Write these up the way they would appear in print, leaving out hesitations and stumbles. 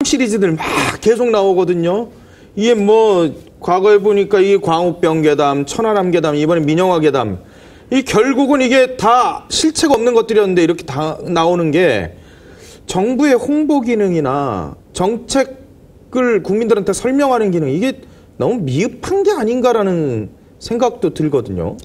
시리즈들 막 계속 나오거든요. 이게 뭐 과거에 보니까 이 광우병괴담, 천하람괴담, 이번에 민영화괴담, 이 결국은 이게 다 실체가 없는 것들이었는데 이렇게 다 나오는 게 정부의 홍보 기능이나 정책을 국민들한테 설명하는 기능, 이게 너무 미흡한 게 아닌가라는 생각도 들거든요.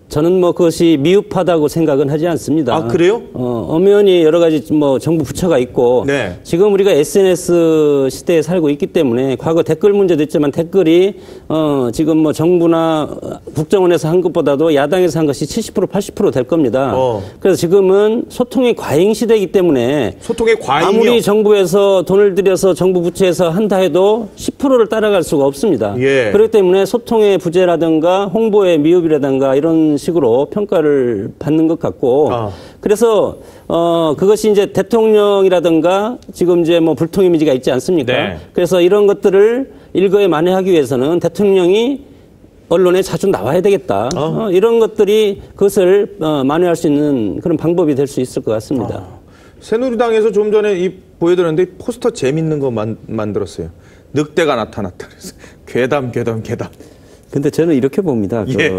저는 뭐 그것이 미흡하다고 생각은 하지 않습니다. 아, 그래요? 엄연히 여러 가지 뭐 정부 부처가 있고, 네. 지금 우리가 SNS 시대에 살고 있기 때문에 과거 댓글 문제도 있지만 댓글이 지금 뭐 정부나 국정원에서 한 것보다도 야당에서 한 것이 70% 80% 될 겁니다. 그래서 지금은 소통의 과잉 시대이기 때문에 소통의 과잉이요? 아무리 정부에서 돈을 들여서 정부 부처에서 한다 해도 10%를 따라갈 수가 없습니다. 예. 그렇기 때문에 소통의 부재라든가 홍보의 미흡이라든가 이런 식으로 평가를 받는 것 같고, 그래서 그것이 이제 대통령이라든가 지금 이제 뭐 불통 이미지가 있지 않습니까? 네. 그래서 이런 것들을 일거에 만회하기 위해서는 대통령이 언론에 자주 나와야 되겠다. 이런 것들이 그것을 만회할 수 있는 그런 방법이 될 수 있을 것 같습니다. 새누리당에서 좀 전에 보여드렸는데 포스터 재밌는 거 만들었어요. 늑대가 나타났다. 그래서 괴담. 근데 저는 이렇게 봅니다. 예.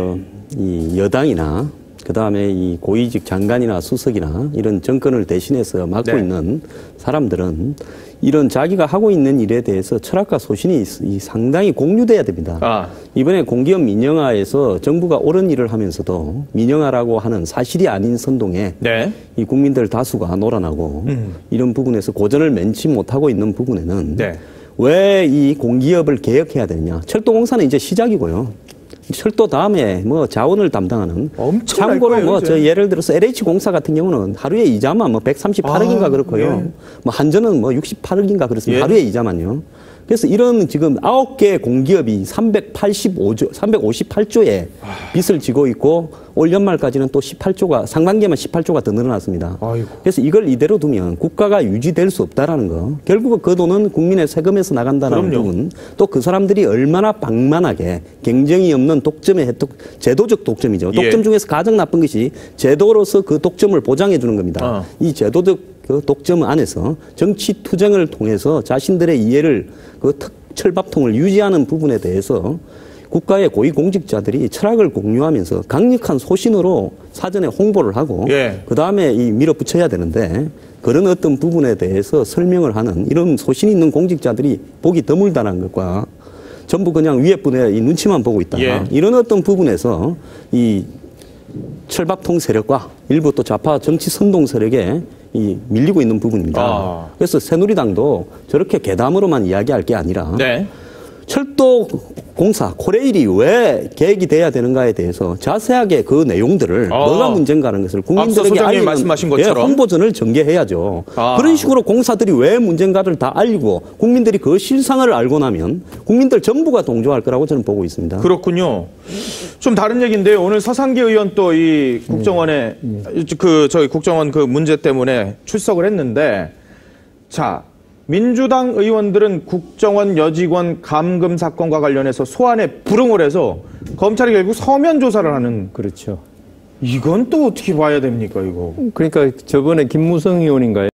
이 여당이나 그다음에 이 고위직 장관이나 수석이나 이런 정권을 대신해서 맡고 네. 있는 사람들은 이런 자기가 하고 있는 일에 대해서 철학과 소신이 상당히 공유돼야 됩니다. 이번에 공기업 민영화에서 정부가 옳은 일을 하면서도 민영화라고 하는 사실이 아닌 선동에 네. 이 국민들 다수가 놀아나고 이런 부분에서 고전을 면치 못하고 있는 부분에는 네. 왜 이 공기업을 개혁해야 되느냐. 철도공사는 이제 시작이고요. 철도 다음에 뭐 자원을 담당하는. 참고로 거예요, 뭐 저 예를 들어서 LH공사 같은 경우는 하루에 이자만 뭐 138억인가 그렇고요. 네. 뭐 한전은 뭐 68억인가 그렇습니다. 예. 하루에 이자만요. 그래서 이런 지금 9개 공기업이 358조의 빚을 지고 있고 올 연말까지는 또 18조가 상반기에만 18조가 더 늘어났습니다. 아이고. 그래서 이걸 이대로 두면 국가가 유지될 수 없다라는 거. 결국은 그 돈은 국민의 세금에서 나간다는 부분. 또 그 사람들이 얼마나 방만하게 경쟁이 없는 독점의 혜택, 제도적 독점이죠. 독점 중에서 가장 나쁜 것이 제도로서 그 독점을 보장해 주는 겁니다. 이 제도적 그 독점 안에서 정치 투쟁을 통해서 자신들의 이해를 그 철밥통을 유지하는 부분에 대해서 국가의 고위공직자들이 철학을 공유하면서 강력한 소신으로 사전에 홍보를 하고 그다음에 밀어붙여야 되는데 그런 어떤 부분에 대해서 설명을 하는 이런 소신 있는 공직자들이 보기 드물다는 것과 전부 그냥 위에 분의 이 눈치만 보고 있다. 이런 어떤 부분에서 이 철밥통 세력과 일부 또 좌파 정치 선동 세력에 밀리고 있는 부분입니다. 그래서 새누리당도 저렇게 괴담으로만 이야기할 게 아니라 철도공사 코레일이 왜 계획이 돼야 되는가에 대해서 자세하게 그 내용들을 뭐가 문제인가라는 것을 국민들에게 알리는 말씀하신 것처럼 홍보전을 전개해야죠. 그런 식으로 공사들이 왜 문제인가를 다 알리고 국민들이 그 실상을 알고 나면 국민들 전부가 동조할 거라고 저는 보고 있습니다. 그렇군요. 좀 다른 얘기인데요. 오늘 서상기 의원 또 이 국정원에 저희 국정원 그 문제 때문에 출석을 했는데, 자, 민주당 의원들은 국정원 여직원 감금 사건과 관련해서 소환에 불응을 해서 검찰이 결국 서면 조사를 하는. 그렇죠. 이건 또 어떻게 봐야 됩니까, 이거? 그러니까 저번에 김무성 의원인가요?